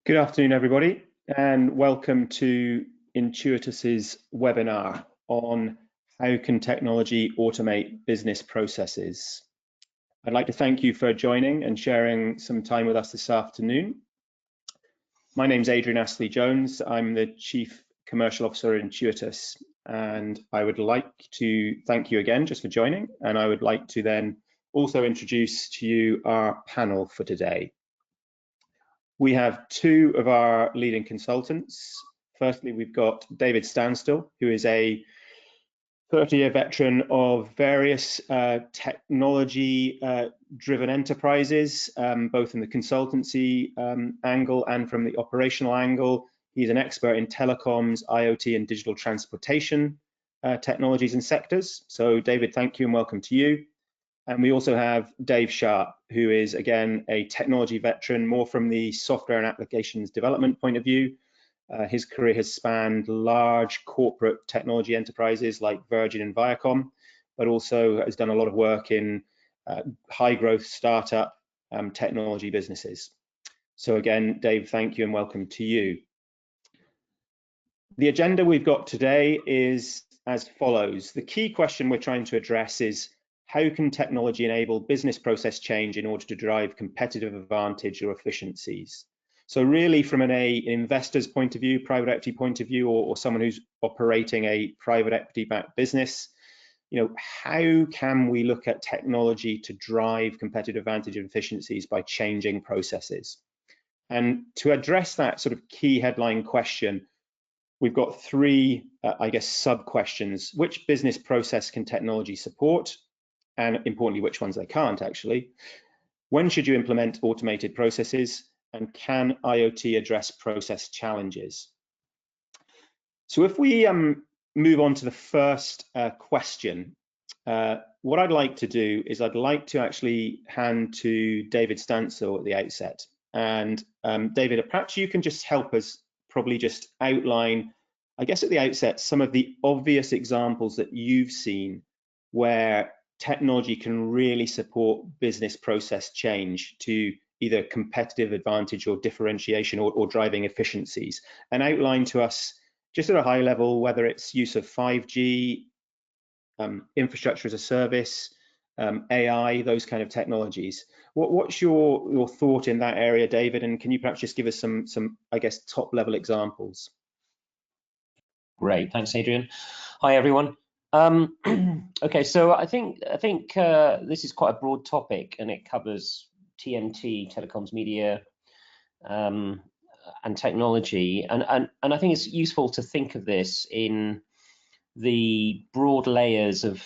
Good afternoon, everybody, and welcome to Intuitus's webinar on how can technology automate business processes. I'd like to thank you for joining and sharing some time with us this afternoon. My name's Adrian Astley-Jones. I'm the Chief Commercial Officer at Intuitus, and I would like to thank you again just for joining, and I would like to then also introduce to you our panel for today. We have two of our leading consultants. Firstly, we've got David Standstill, who is a 30-year veteran of various technology-driven enterprises, both in the consultancy angle and from the operational angle. He's an expert in telecoms, IoT, and digital transportation technologies and sectors. So, David, thank you and welcome to you. And we also have Dave Sharp, who is, again, a technology veteran, more from the software and applications development point of view. His career has spanned large corporate technology enterprises like Virgin and Viacom, but also has done a lot of work in high growth startup technology businesses. So again, Dave, thank you and welcome to you. The agenda we've got today is as follows. The key question we're trying to address is, how can technology enable business process change in order to drive competitive advantage or efficiencies? So really from an investor's point of view, private equity point of view, or someone who's operating a private equity backed business, how can we look at technology to drive competitive advantage and efficiencies by changing processes? And to address that sort of key headline question, we've got three, sub-questions. Which business process can technology support? And importantly, which ones they can't actually. When should you implement automated processes? And can IoT address process challenges? So if we move on to the first question, what I'd like to do is I'd like to actually hand to David Standstill at the outset. And David, perhaps you can just help us probably just outline, I guess at the outset, some of the obvious examples that you've seen where technology can really support business process change to either competitive advantage or differentiation or driving efficiencies, and outline to us just at a high level whether it's use of 5G, infrastructure as a service, AI, those kind of technologies. What's your thought in that area, David? And can you perhaps just give us some I guess, top level examples? Great, thanks, Adrian. Hi, everyone. Okay, so I think this is quite a broad topic, and it covers TMT, telecoms, media, and technology. And I think it's useful to think of this in the broad layers of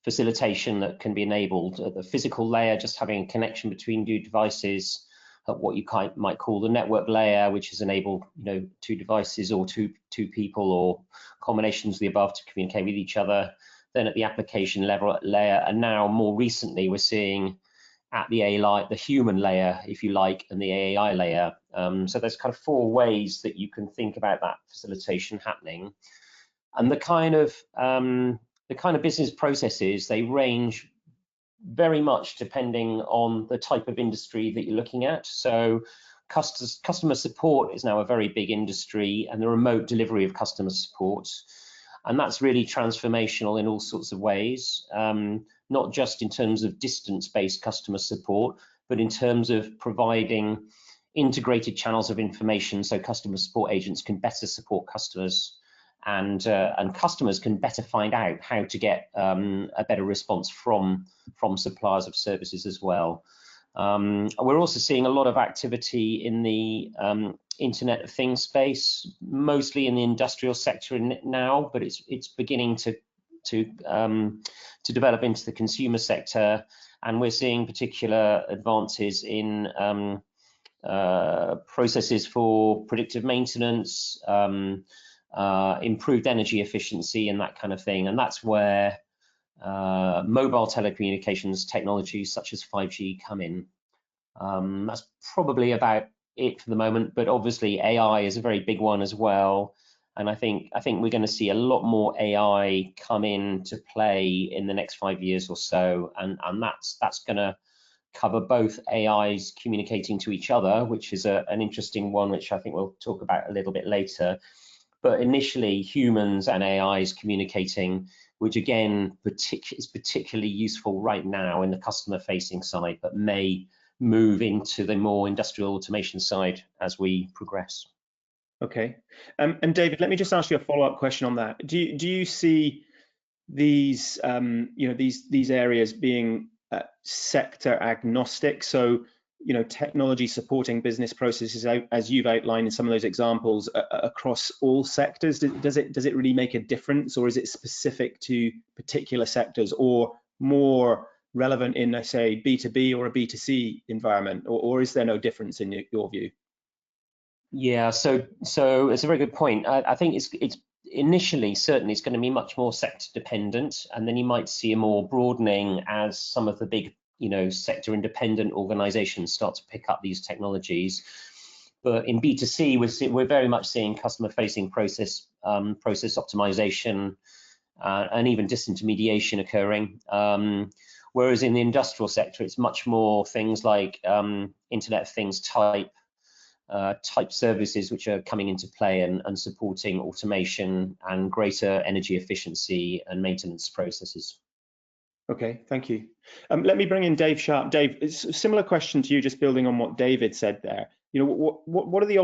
facilitation that can be enabled. At the physical layer, just having a connection between two devices, at what you might call the network layer, which is enable two devices or two people or combinations of the above to communicate with each other. Then at the application level layer, and now more recently we're seeing at the the human layer, if you like, and the AI layer. So there's kind of four ways that you can think about that facilitation happening, and the kind of business processes, they range very much depending on the type of industry that you're looking at. So customer support is now a very big industry, and the remote delivery of customer support, and that's really transformational in all sorts of ways, not just in terms of distance-based customer support, but in terms of providing integrated channels of information so customer support agents can better support customers, and customers can better find out how to get a better response from suppliers of services as well. We're also seeing a lot of activity in the Internet of Things space, mostly in the industrial sector now, but it's beginning to develop into the consumer sector, and we're seeing particular advances in processes for predictive maintenance, improved energy efficiency, and that kind of thing. And that's where mobile telecommunications technologies such as 5G come in. That's probably about it for the moment, but obviously AI is a very big one as well. And I think we're going to see a lot more AI come into play in the next 5 years or so, and that's going to cover both AIs communicating to each other, which is an interesting one, which I think we'll talk about a little bit later. But initially, humans and AIs communicating, which again is particularly useful right now in the customer-facing side, but may move into the more industrial automation side as we progress. Okay, and David, let me just ask you a follow-up question on that. Do you see these these areas being sector agnostic? So technology supporting business processes, as you've outlined in some of those examples, across all sectors. Does it really make a difference, or is it specific to particular sectors, or more relevant in, let's say, B2B or a B2C environment, or is there no difference in your view? Yeah, so it's a very good point. I think it's initially certainly it's going to be much more sector dependent, and then you might see a more broadening as some of the big sector independent organizations start to pick up these technologies. But in B2C, we're very much seeing customer facing process optimization and even disintermediation occurring. Whereas in the industrial sector, it's much more things like Internet of Things type services which are coming into play and supporting automation and greater energy efficiency and maintenance processes. Okay, thank you. Let me bring in Dave Sharp. Dave, it's a similar question to you, just building on what David said there. What are the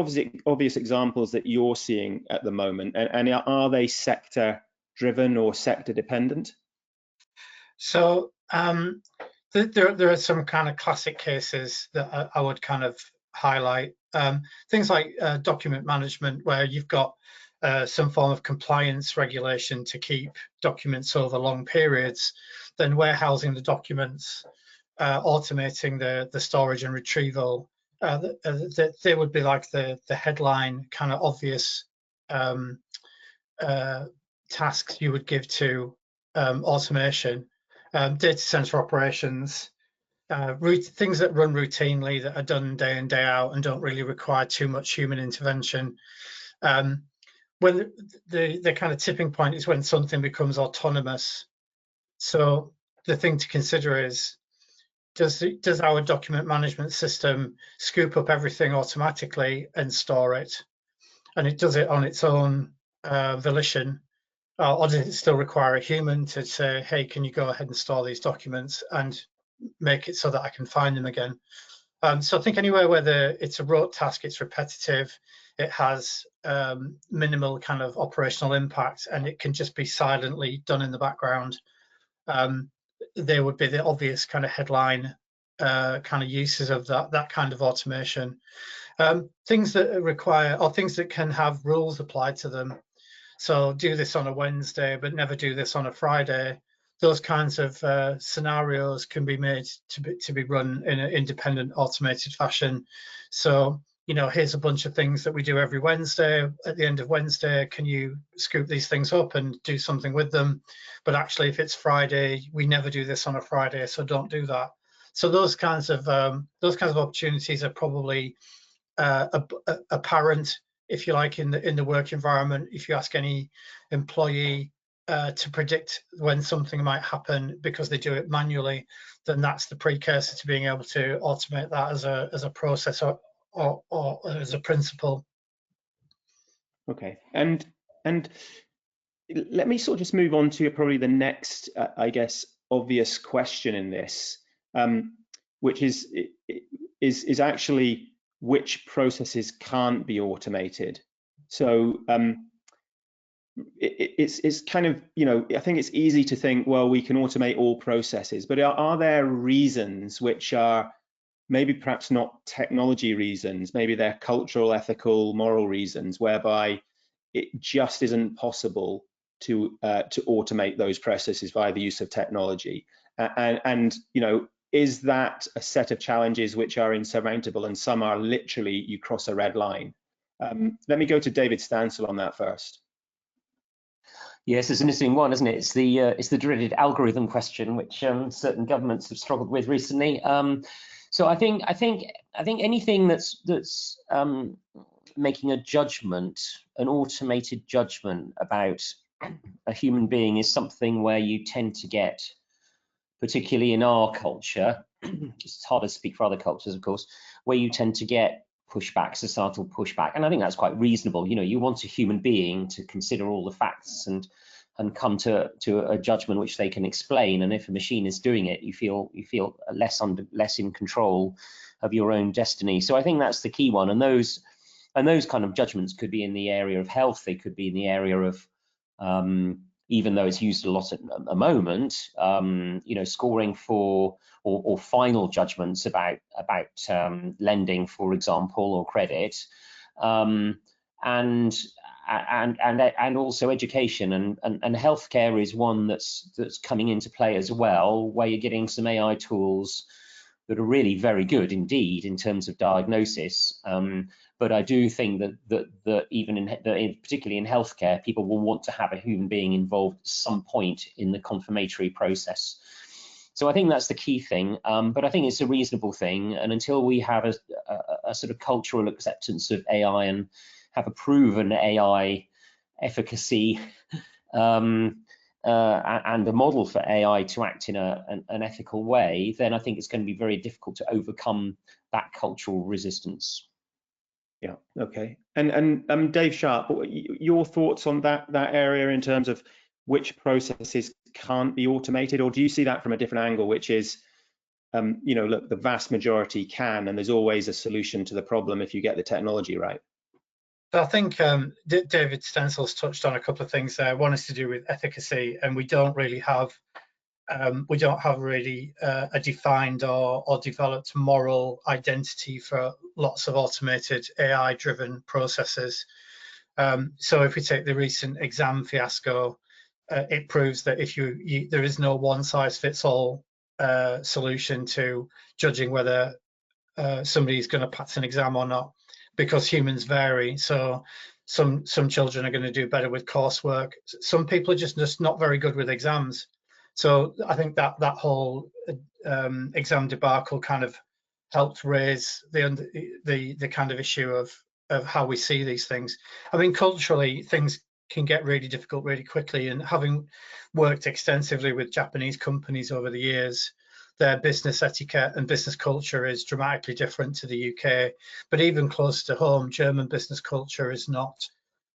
obvious examples that you're seeing at the moment, and are they sector driven or sector dependent? So there are some kind of classic cases that I would kind of highlight. Things like document management, where you've got some form of compliance regulation to keep documents over long periods, then warehousing the documents, automating the storage and retrieval. They would be like the headline kind of obvious tasks you would give to automation. Data center operations, things that run routinely, that are done day in, day out, and don't really require too much human intervention. When the kind of tipping point is when something becomes autonomous. So the thing to consider is, does our document management system scoop up everything automatically and store it, and it does it on its own volition, or does it still require a human to say, hey, can you go ahead and store these documents and make it so that I can find them again? So I think anywhere where it's a rote task, it's repetitive, it has minimal kind of operational impact, and it can just be silently done in the background, there would be the obvious kind of headline kind of uses of that kind of automation. Things that require, or things that can have rules applied to them. So do this on a Wednesday, but never do this on a Friday. Those kinds of scenarios can be made to be run in an independent, automated fashion. So, here's a bunch of things that we do every Wednesday. At the end of Wednesday, can you scoop these things up and do something with them? But actually, if it's Friday, we never do this on a Friday, so don't do that. So those kinds of opportunities are probably apparent, if you like, in the work environment. If you ask any employee to predict when something might happen because they do it manually, then that's the precursor to being able to automate that as a process or as a principle. Okay, and let me sort of just move on to probably the next, I guess, obvious question in this, which is actually which processes can't be automated. So it's kind of, I think it's easy to think, well, we can automate all processes, but are there reasons which are maybe perhaps not technology reasons, maybe they're cultural, ethical, moral reasons, whereby it just isn't possible to automate those processes via the use of technology? And is that a set of challenges which are insurmountable, and some are literally you cross a red line? Let me go to David Stansel on that first. Yes, it's an interesting one, isn't it? It's the dreaded algorithm question, which certain governments have struggled with recently. So I think anything that's making a judgment, an automated judgment about a human being, is something where you tend to get, particularly in our culture, it's harder to speak for other cultures, of course, where you tend to get pushback, societal pushback, and I think that's quite reasonable. You know, you want a human being to consider all the facts and come to a judgment which they can explain. And if a machine is doing it, you feel less in control of your own destiny. So I think that's the key one. And those kind of judgments could be in the area of health. They could be in the area of even though it's used a lot at the moment, you know, scoring for or final judgments about lending, for example, or credit, and also education and healthcare is one that's coming into play as well, where you're getting some AI tools that are really very good indeed in terms of diagnosis. But I do think that even particularly in healthcare, people will want to have a human being involved at some point in the confirmatory process. So I think that's the key thing. But I think it's a reasonable thing. And until we have a sort of cultural acceptance of AI and have a proven AI efficacy and a model for AI to act in an ethical way, then I think it's going to be very difficult to overcome that cultural resistance. Yeah. Okay. And Dave Sharp, your thoughts on that area in terms of which processes can't be automated, or do you see that from a different angle, which is, you know, look, the vast majority can, and there's always a solution to the problem if you get the technology right? I think David Stencil's touched on a couple of things there. One is to do with efficacy, and we don't really have a defined or developed moral identity for lots of automated AI-driven processes. So if we take the recent exam fiasco, it proves that if there is no one-size-fits-all solution to judging whether somebody's going to pass an exam or not, because humans vary. So some children are going to do better with coursework. Some people are just not very good with exams. So I think that whole exam debacle kind of helped raise the kind of issue of how we see these things. I mean, culturally, things can get really difficult really quickly. And having worked extensively with Japanese companies over the years, their business etiquette and business culture is dramatically different to the UK. But even closer to home, German business culture is not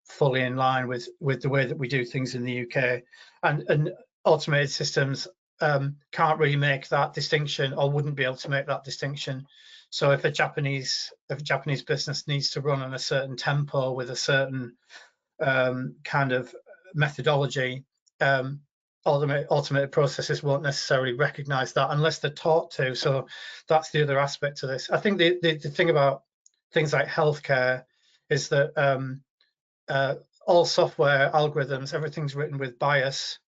fully in line with the way that we do things in the UK. And automated systems can't really make that distinction, or wouldn't be able to make that distinction. So if a Japanese business needs to run on a certain tempo with a certain kind of methodology, automated processes won't necessarily recognize that unless they're taught to. So that's the other aspect to this. I think the thing about things like healthcare is that all software algorithms, everything's written with bias,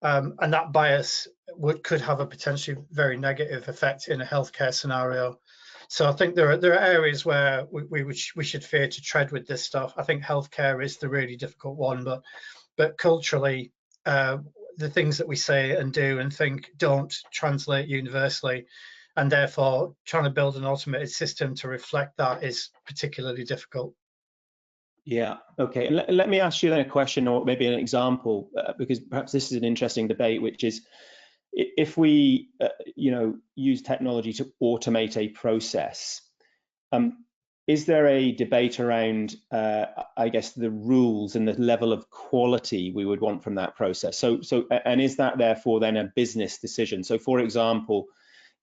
and that bias could have a potentially very negative effect in a healthcare scenario. So I think there are areas where we should fear to tread with this stuff. I think healthcare is the really difficult one, but culturally, the things that we say and do and think don't translate universally, and therefore trying to build an automated system to reflect that is particularly difficult. Yeah, okay. And let me ask you then a question, or maybe an example, because perhaps this is an interesting debate, which is, if we you know, use technology to automate a process, is there a debate around, I guess, the rules and the level of quality we would want from that process? And is that therefore then a business decision? So, for example,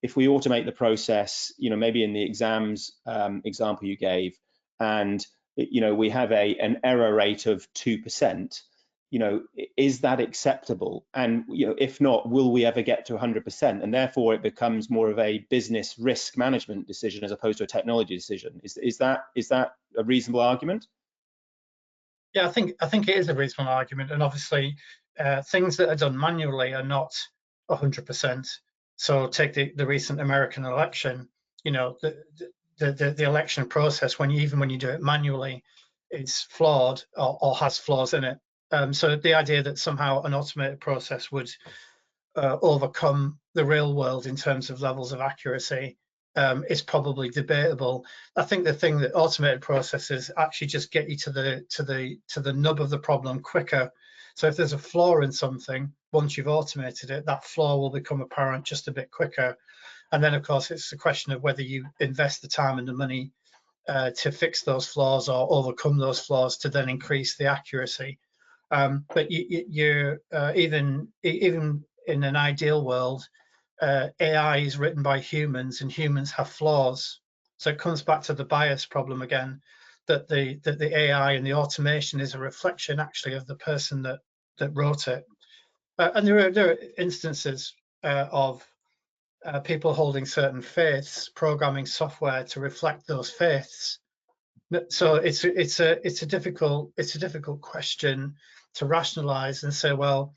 if we automate the process, you know, maybe in the exams example you gave, and you know, we have an error rate of 2%, you know, is that acceptable? And you know, if not, will we ever get to 100%? And therefore it becomes more of a business risk management decision as opposed to a technology decision. Is that a reasonable argument? Yeah, I think it is a reasonable argument, and obviously things that are done manually are not 100%. So take the recent American election. You know, the election process, even when you do it manually, is flawed or has flaws in it. So the idea that somehow an automated process would overcome the real world in terms of levels of accuracy is probably debatable. I think the thing that automated processes actually just get you to the nub of the problem quicker. So if there's a flaw in something, once you've automated it, that flaw will become apparent just a bit quicker. And then, of course, it's a question of whether you invest the time and the money to fix those flaws or overcome those flaws to then increase the accuracy. But you're even in an ideal world, AI is written by humans, and humans have flaws. So it comes back to the bias problem again, that the AI and the automation is a reflection actually of the person that wrote it. And there are instances of people holding certain faiths, programming software to reflect those faiths. So it's a difficult question to rationalize and say, well,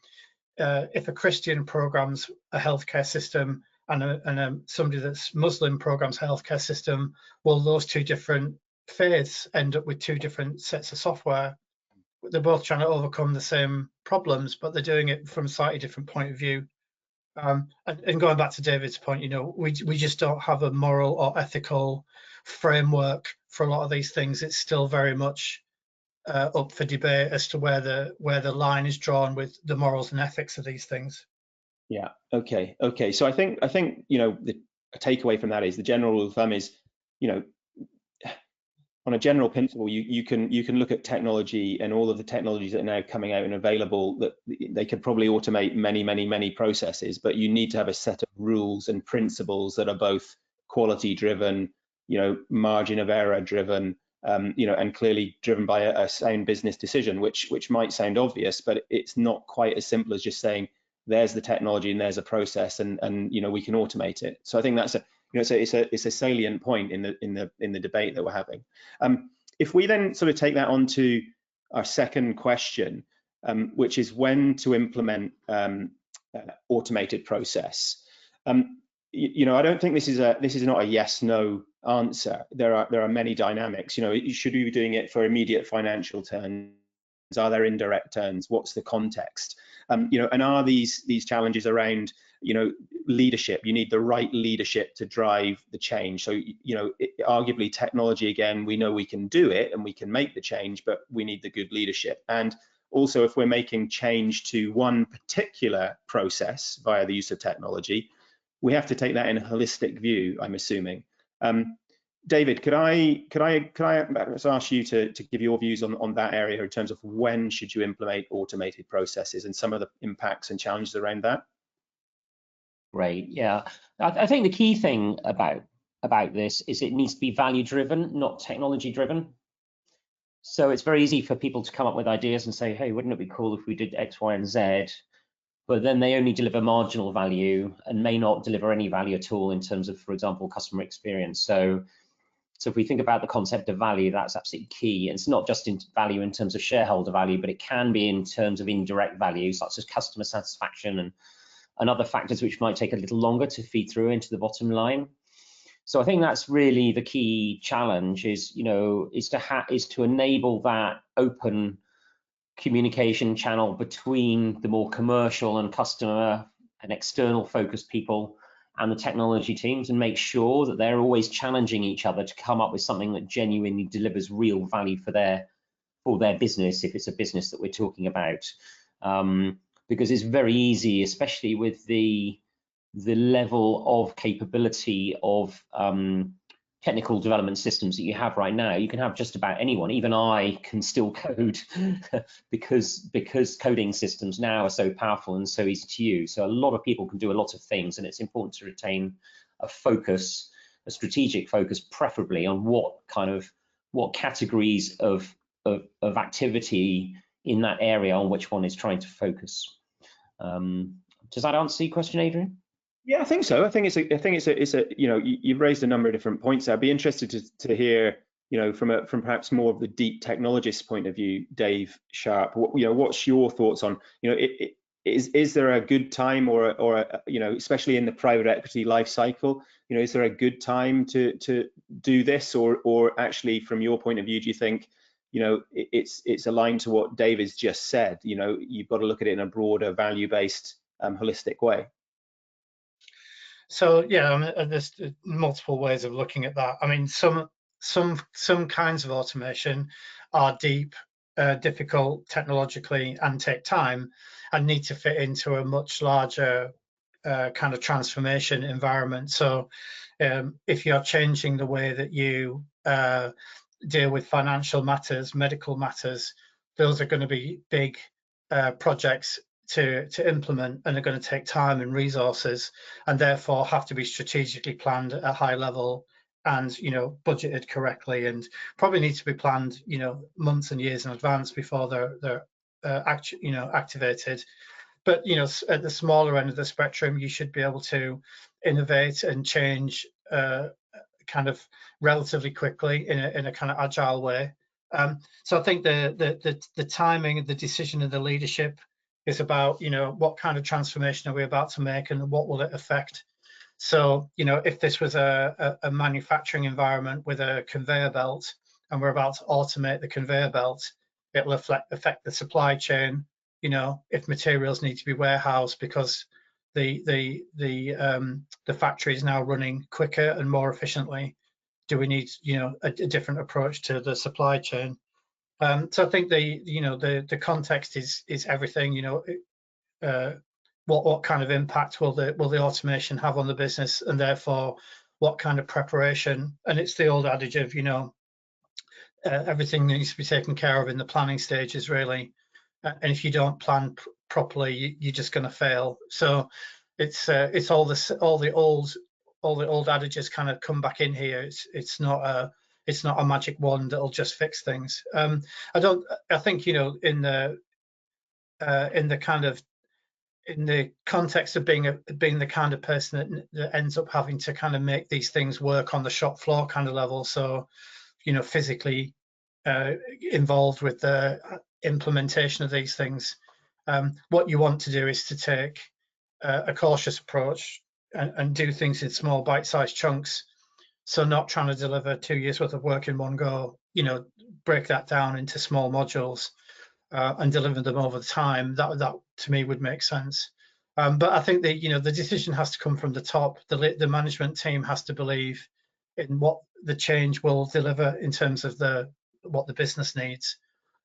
if a Christian programs a healthcare system and somebody that's Muslim programs a healthcare system, will those two different faiths end up with two different sets of software? They're both trying to overcome the same problems, but they're doing it from a slightly different point of view. And going back to David's point, we just don't have a moral or ethical framework for a lot of these things. It's still very much up for debate as to where the line is drawn with the morals and ethics of these things. Yeah. Okay. So I think the takeaway from that is the general rule of thumb is, on a general principle, you can look at technology and all of the technologies that are now coming out and available, that they could probably automate many processes, but you need to have a set of rules and principles that are both quality driven, margin of error driven, and clearly driven by a sound business decision, which might sound obvious, but it's not quite as simple as just saying there's the technology and there's a process and we can automate it. So I think that's it's a salient point in the debate that we're having. If we then sort of take that on to our second question, which is when to implement automated process. I don't think this is not a yes/no answer. There are many dynamics. Should we be doing it for immediate financial turns? Are there indirect turns? What's the context? And are these challenges around leadership? You need the right leadership to drive the change. So arguably technology, again, we know we can do it and we can make the change, but we need the good leadership. And also, if we're making change to one particular process via the use of technology, we have to take that in a holistic view, I'm assuming. David, could I ask you to give your views on that area in terms of when should you implement automated processes and some of the impacts and challenges around that? Great. Yeah, I think the key thing about this is it needs to be value driven, not technology driven. So it's very easy for people to come up with ideas and say, hey, wouldn't it be cool if we did X, Y, and Z? But then they only deliver marginal value and may not deliver any value at all in terms of, for example, customer experience. So if we think about the concept of value, that's absolutely key. It's not just in value in terms of shareholder value, but it can be in terms of indirect value, such as customer satisfaction and other factors which might take a little longer to feed through into the bottom line. So I think that's really the key challenge is to enable that open communication channel between the more commercial and customer and external focused people and the technology teams, and make sure that they're always challenging each other to come up with something that genuinely delivers real value for their business, if it's a business that we're talking about. Because it's very easy, especially with the level of capability of technical development systems that you have right now. You can have just about anyone. Even I can still code because coding systems now are so powerful and so easy to use. So a lot of people can do a lot of things, and it's important to retain a focus, a strategic focus, preferably on what categories of activity in that area on which one is trying to focus. Does that answer your question, Adrian? Yeah, I think so. I think it's a you've raised a number of different points there. I'd be interested to hear, from perhaps more of the deep technologist point of view, Dave Sharp. What's your thoughts on, is there a good time or especially in the private equity life cycle, is there a good time to do this, or actually from your point of view, do you think it's aligned to what Dave has just said? You've got to look at it in a broader value-based holistic way. So yeah, there's multiple ways of looking at that. I mean, some kinds of automation are deep, difficult technologically, and take time, and need to fit into a much larger kind of transformation environment. So if you're changing the way that you deal with financial matters, medical matters, those are going to be big projects to implement, and are going to take time and resources, and therefore have to be strategically planned at a high level, and budgeted correctly, and probably need to be planned months and years in advance before they're activated. But at the smaller end of the spectrum, you should be able to innovate and change kind of relatively quickly in a kind of agile way. So I think the timing of the decision and the leadership is about what kind of transformation are we about to make, and what will it affect. So if this was a manufacturing environment with a conveyor belt, and we're about to automate the conveyor belt, it'll affect the supply chain. If materials need to be warehoused because the factory is now running quicker and more efficiently, do we need a different approach to the supply chain? So I think the context is everything. What kind of impact will the automation have on the business, and therefore what kind of preparation? And it's the old adage of everything needs to be taken care of in the planning stages, really. And if you don't plan properly, you're just going to fail. So it's all the old adages kind of come back in here. It's not a magic wand that'll just fix things. I think in the context of being the kind of person that ends up having to kind of make these things work on the shop floor kind of level, so physically involved with the implementation of these things, what you want to do is to take a cautious approach and do things in small bite-sized chunks. So not trying to deliver 2 years worth of work in one go, break that down into small modules and deliver them over time. That to me would make sense. But I think the decision has to come from the top. The management team has to believe in what the change will deliver in terms of what the business needs.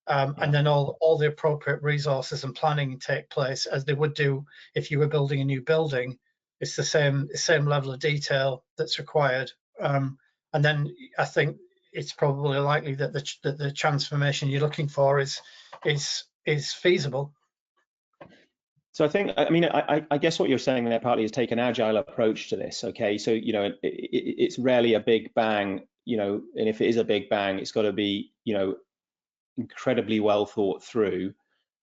And then all the appropriate resources and planning take place as they would do if you were building a new building. It's the same level of detail that's required. And then I think it's probably likely that the transformation you're looking for is feasible. So I guess what you're saying there partly is take an agile approach to this. Okay, so it's rarely a big bang, and if it is a big bang, it's got to be incredibly well thought through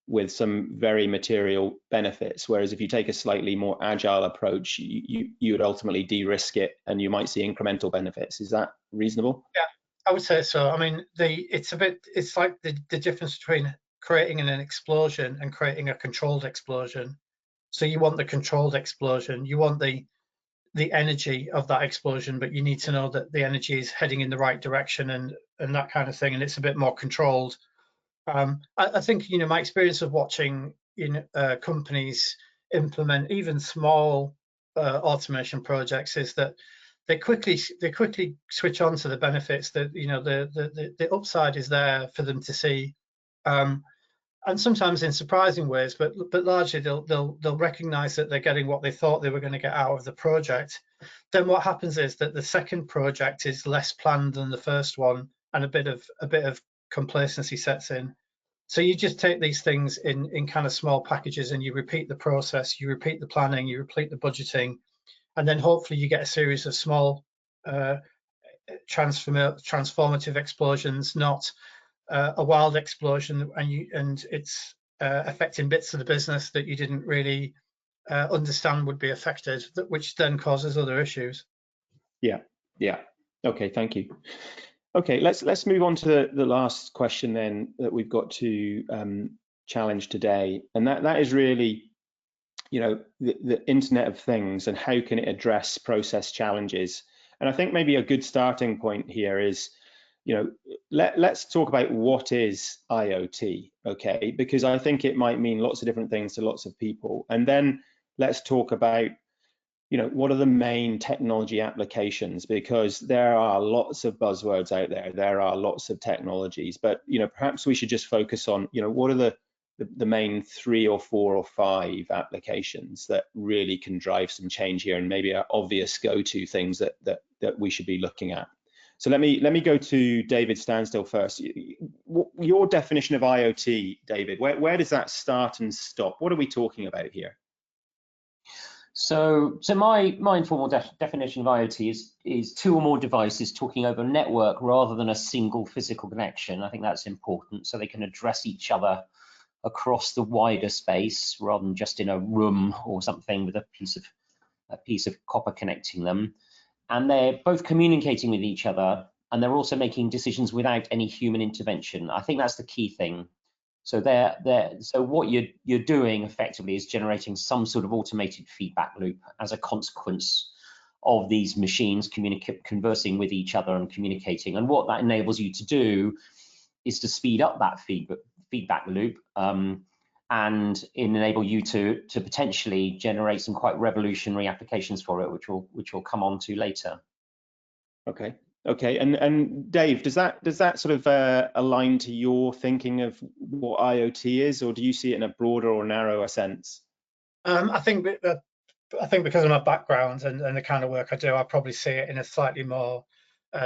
with some very material benefits. Whereas if you take a slightly more agile approach, you would ultimately de-risk it, and you might see incremental benefits. Is that reasonable? Yeah, I would say so. I mean, it's like the difference between creating an explosion and creating a controlled explosion. So you want the controlled explosion, you want the energy of that explosion, but you need to know that the energy is heading in the right direction and that kind of thing, and it's a bit more controlled. I think my experience of watching companies implement even small automation projects is that they quickly switch on to the benefits. That the upside is there for them to see, and sometimes in surprising ways, but largely they'll recognize that they're getting what they thought they were going to get out of the project. Then what happens is that the second project is less planned than the first one, and a bit of complacency sets in. So you just take these things in kind of small packages, and you repeat the process, you repeat the planning, you repeat the budgeting, and then hopefully you get a series of small transformative explosions, not a wild explosion, and it's affecting bits of the business that you didn't really understand would be affected, which then causes other issues. Yeah. Okay, thank you. Okay, let's move on to the last question then that we've got to challenge today, and that is really, the Internet of Things and how can it address process challenges. And I think maybe a good starting point here is, let's talk about what is IoT, okay? Because I think it might mean lots of different things to lots of people. And then let's talk about, what are the main technology applications? Because there are lots of buzzwords out there. There are lots of technologies, but, perhaps we should just focus on, what are the main 3 or 4 or 5 applications that really can drive some change here, and maybe are obvious go-to things that we should be looking at. So let me go to David Standstill first. Your definition of IoT, David, where does that start and stop? What are we talking about here? So my informal definition of IoT is 2 or more devices talking over a network rather than a single physical connection. I think that's important, so they can address each other across the wider space rather than just in a room or something with a piece of copper connecting them. And they're both communicating with each other, and they're also making decisions without any human intervention. I think that's the key thing. So so what you're doing effectively is generating some sort of automated feedback loop as a consequence of these machines conversing with each other and communicating. And what that enables you to do is to speed up that feedback loop and enable you to potentially generate some quite revolutionary applications for it, which we'll come on to later. Okay, and Dave, does that sort of align to your thinking of what IoT is, or do you see it in a broader or narrower sense? I think because of my background and the kind of work I do, I probably see it in a slightly more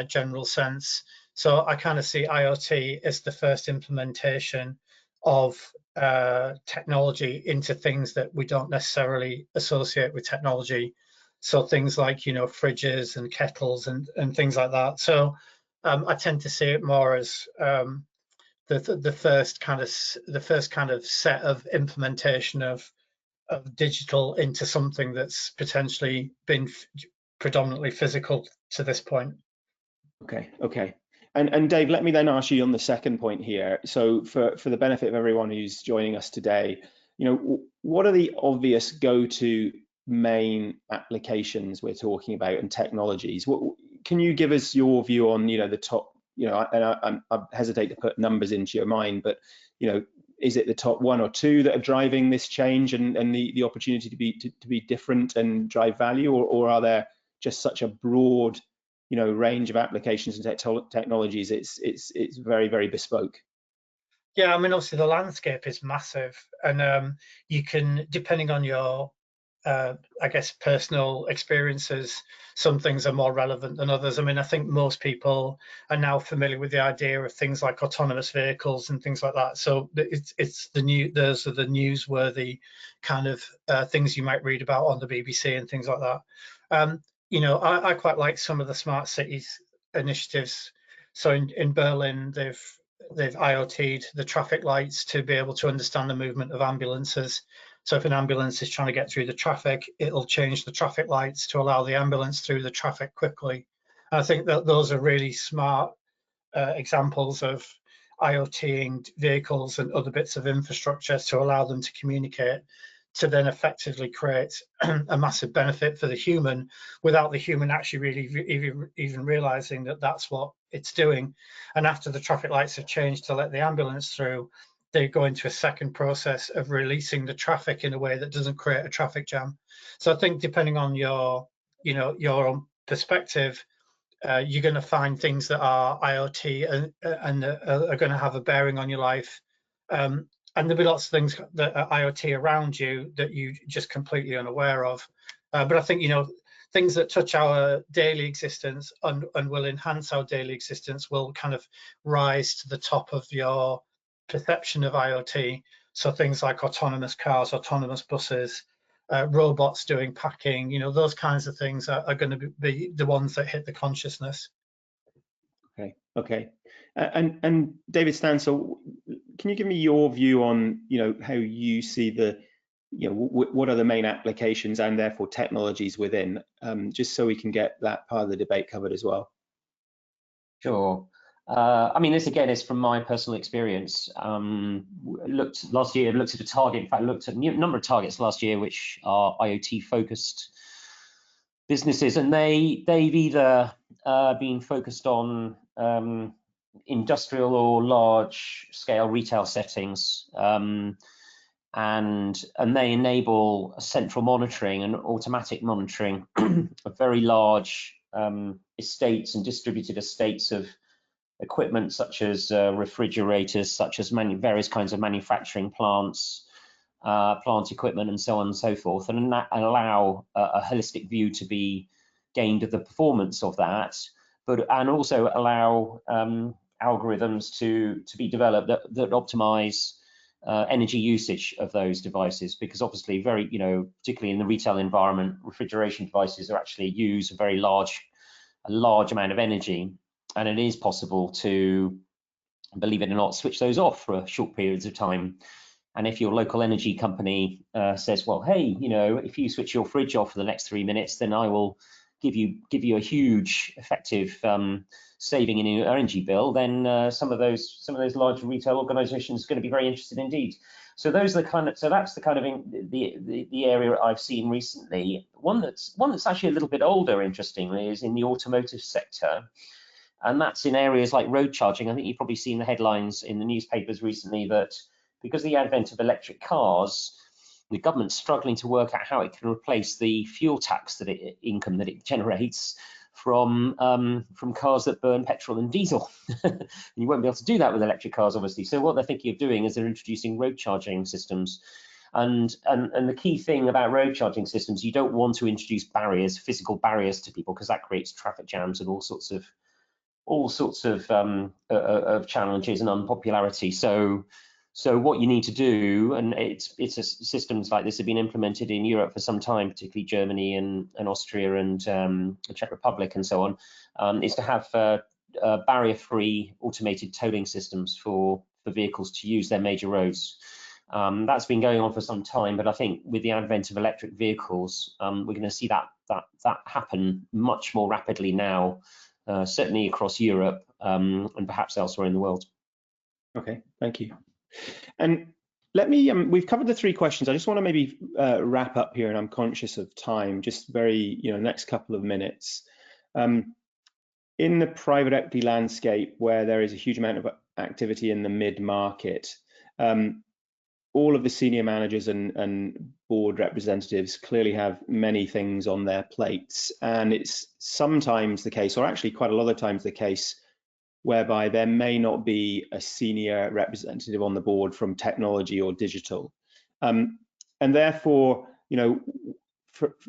general sense. So I kind of see IoT as the first implementation of technology into things that we don't necessarily associate with technology. So things like, fridges and kettles and things like that. So I tend to see it more as the first kind of set of implementation of digital into something that's potentially been predominantly physical to this point. Okay. And Dave, let me then ask you on the second point here. So for the benefit of everyone who's joining us today, what are the obvious go-to main applications we're talking about and technologies? Can you give us your view on the top, and I hesitate to put numbers into your mind, but is it the top 1 or 2 that are driving this change and the opportunity to be different and drive value, or are there just such a broad range of applications and technologies? It's very, very bespoke. Yeah, I mean, obviously the landscape is massive, and you can, depending on your I guess personal experiences, some things are more relevant than others. I mean, I think most people are now familiar with the idea of things like autonomous vehicles and things like that. So it's those are the newsworthy kind of things you might read about on the BBC and things like that. I quite like some of the smart cities initiatives. So in Berlin, they've IoT'd the traffic lights to be able to understand the movement of ambulances. So if an ambulance is trying to get through the traffic, it'll change the traffic lights to allow the ambulance through the traffic quickly. And I think that those are really smart examples of IoTing vehicles and other bits of infrastructure to allow them to communicate, to then effectively create a massive benefit for the human without the human actually really even realizing that that's what it's doing. And after the traffic lights have changed to let the ambulance through, they go into a second process of releasing the traffic in a way that doesn't create a traffic jam. So I think depending on your own perspective, you're going to find things that are IoT and are going to have a bearing on your life. And there'll be lots of things that are IoT around you that you just completely unaware of. But I think, things that touch our daily existence and will enhance our daily existence will kind of rise to the top of your perception of IoT. So things like autonomous cars, autonomous buses, robots doing packing, those kinds of things are going to be the ones that hit the consciousness. Okay. And David Standstill, can you give me your view on how you see what are the main applications and therefore technologies within, just so we can get that part of the debate covered as well? Sure. I mean, this again is from my personal experience. Looked at a target. In fact, looked at a number of targets last year, which are IoT focused businesses, and they've either been focused on industrial or large scale retail settings, and they enable central monitoring and automatic monitoring of very large estates and distributed estates of equipment such as refrigerators, such as various kinds of manufacturing plants, plant equipment, and so on and so forth, and allow a holistic view to be gained of the performance of that, and also allow algorithms to be developed that optimize energy usage of those devices, because obviously particularly in the retail environment, refrigeration devices are actually use a very large amount of energy, and it is possible to, believe it or not, switch those off for short periods of time. And if your local energy company says, well, hey, if you switch your fridge off for the next 3 minutes, then I will give you a huge effective saving in your energy bill, then some of those large retail organizations are going to be very interested indeed. So that's the kind of the area I've seen recently. One that's actually a little bit older, interestingly, is in the automotive sector, and that's in areas like road charging. I think you've probably seen the headlines in the newspapers recently that because of the advent of electric cars, the government's struggling to work out how it can replace the fuel tax income that it generates from cars that burn petrol and diesel. And you won't be able to do that with electric cars, obviously. So what they're thinking of doing is they're introducing road charging systems. And the key thing about road charging systems, you don't want to introduce physical barriers to people, because that creates traffic jams and all sorts of challenges and unpopularity. So what you need to do, and systems like this have been implemented in Europe for some time, particularly Germany and Austria and the Czech Republic and so on, is to have barrier-free automated tolling systems for vehicles to use their major roads. That's been going on for some time, but I think with the advent of electric vehicles, we're going to see that happen much more rapidly now, certainly across Europe and perhaps elsewhere in the world. Okay, thank you. And let me, we've covered the 3 questions. I just want to maybe wrap up here, and I'm conscious of time, just very, next couple of minutes. In the private equity landscape, where there is a huge amount of activity in the mid-market, all of the senior managers and board representatives clearly have many things on their plates. And it's sometimes the case, or actually quite a lot of times the case, whereby there may not be a senior representative on the board from technology or digital. And therefore,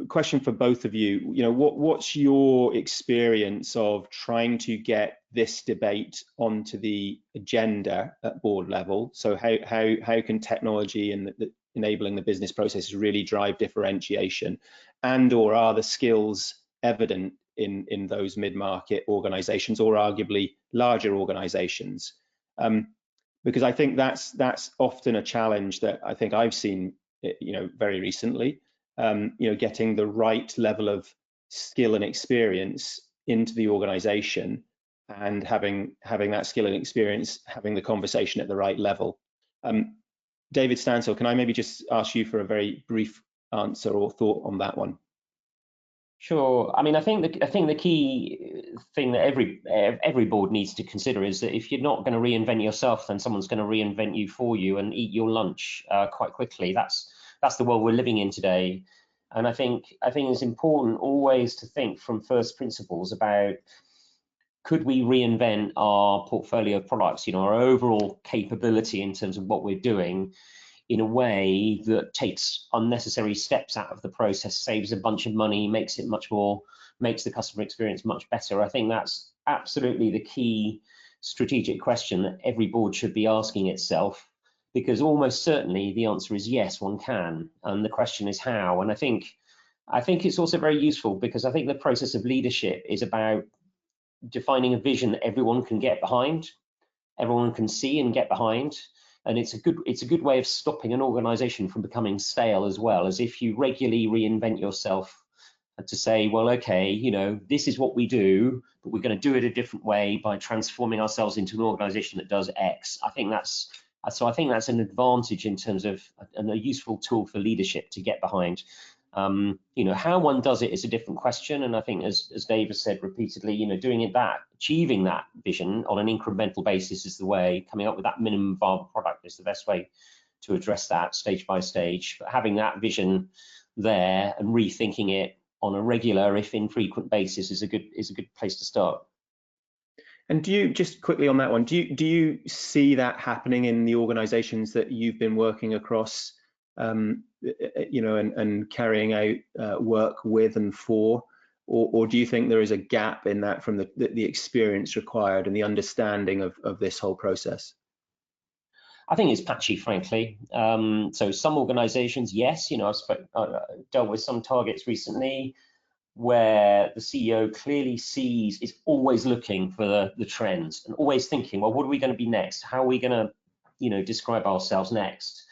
question for both of you, what's your experience of trying to get this debate onto the agenda at board level? So how can technology and enabling the business processes really drive differentiation, and or are the skills evident in those mid-market organizations, or arguably larger organizations? Because I think that's often a challenge that I think I've seen very recently. Getting the right level of skill and experience into the organization, and having that skill and experience, having the conversation at the right level. David Stansell, can I maybe just ask you for a very brief answer or thought on that one? Sure. I mean, I think the key thing that every board needs to consider is that if you're not going to reinvent yourself, then someone's going to reinvent you for you and eat your lunch quite quickly. That's the world we're living in today. And I think it's important always to think from first principles about, could we reinvent our portfolio of products, our overall capability in terms of what we're doing, in a way that takes unnecessary steps out of the process, saves a bunch of money, makes the customer experience much better. I think that's absolutely the key strategic question that every board should be asking itself, because almost certainly the answer is yes, one can, and the question is how. And I think it's also very useful, because I think the process of leadership is about defining a vision that everyone can get behind, everyone can see and get behind. And it's a good way of stopping an organization from becoming stale as well, as if you regularly reinvent yourself to say, well, okay, this is what we do, but we're going to do it a different way by transforming ourselves into an organization that does X. I think that's an advantage in terms of a useful tool for leadership to get behind. How one does it is a different question, and I think, as Dave has said repeatedly, achieving that vision on an incremental basis is the way. Coming up with that minimum viable product is the best way to address that stage by stage. But having that vision there and rethinking it on a regular, if infrequent, basis is a good place to start. And do you, just quickly on that one, do you see that happening in the organizations that you've been working across, you know, and carrying out work with and for, or do you think there is a gap in that from the experience required and the understanding of this whole process? I think it's patchy, frankly. So some organizations, yes, you know, I've dealt with some targets recently where the CEO clearly sees, is always looking for the trends and always thinking, well, what are we going to be next? How are we going to, you know, describe ourselves next?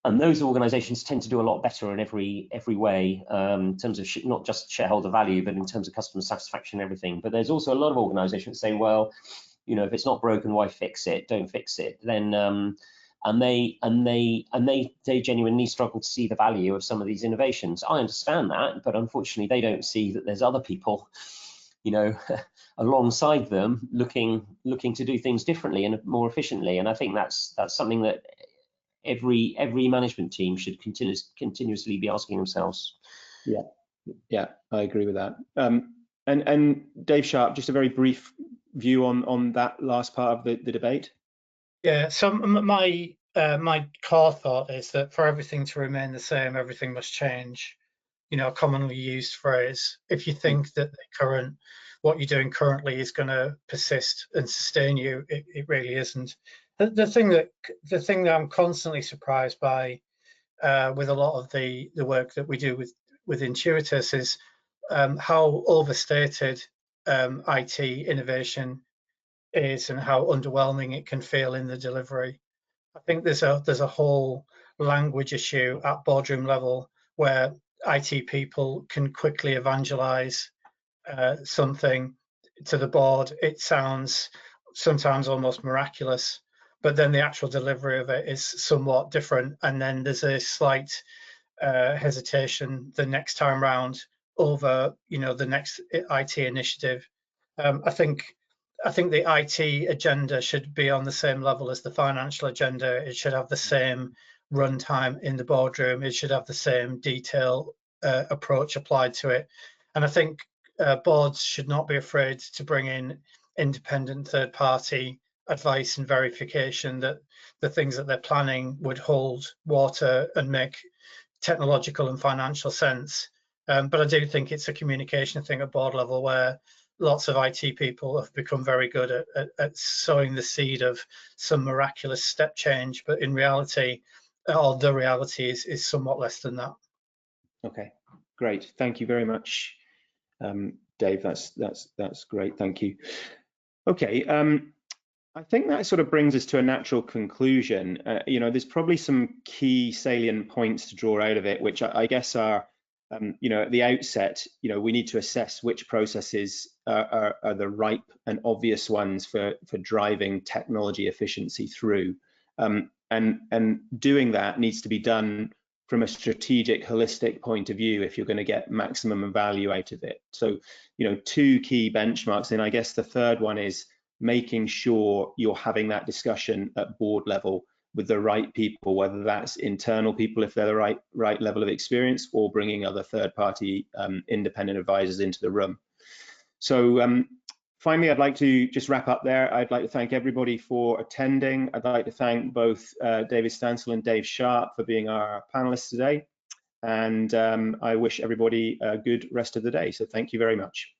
And those organizations tend to do a lot better in every way, in terms of not just shareholder value, but in terms of customer satisfaction and everything. But there's also a lot of organizations saying, well, you know, if it's not broken, why fix it? Don't fix it. Then and they genuinely struggle to see the value of some of these innovations. I understand that, but unfortunately they don't see that there's other people, you know, alongside them looking to do things differently and more efficiently. And I think that's something that every management team should continuously be asking themselves. Yeah, I agree with that. And Dave Sharp, just a very brief view on that last part of the debate. Yeah, so my core thought is that for everything to remain the same, everything must change. You know, a commonly used phrase. If you think that what you're doing currently is going to persist and sustain you, it really isn't. The thing that I'm constantly surprised by with a lot of the work that we do with Intuitus is how overstated IT innovation is and how underwhelming it can feel in the delivery. I think there's a whole language issue at boardroom level where IT people can quickly evangelize something to the board. It sounds sometimes almost miraculous, but then the actual delivery of it is somewhat different. And then there's a slight hesitation the next time round over, you know, the next IT initiative. I think the IT agenda should be on the same level as the financial agenda. It should have the same runtime in the boardroom. It should have the same detail approach applied to it. And I think boards should not be afraid to bring in independent third-party advice and verification that the things that they're planning would hold water and make technological and financial sense. But I do think it's a communication thing at board level where lots of IT people have become very good at sowing the seed of some miraculous step change, but in reality, or the reality is somewhat less than that. Okay, great. Thank you very much, Dave. That's great. Thank you. Okay, I think that sort of brings us to a natural conclusion. You know, there's probably some key salient points to draw out of it, which I guess are, you know, at the outset, you know, we need to assess which processes are the ripe and obvious ones for driving technology efficiency through. And doing that needs to be done from a strategic, holistic point of view if you're going to get maximum value out of it. So, you know, two key benchmarks. And I guess the third one is making sure you're having that discussion at board level with the right people, whether that's internal people if they're the right level of experience, or bringing other third-party independent advisors into the room. So finally, I'd like to just wrap up there. I'd like to thank everybody for attending. I'd like to thank both David Stansel and Dave Sharp for being our panelists today. And I wish everybody a good rest of the day. So thank you very much.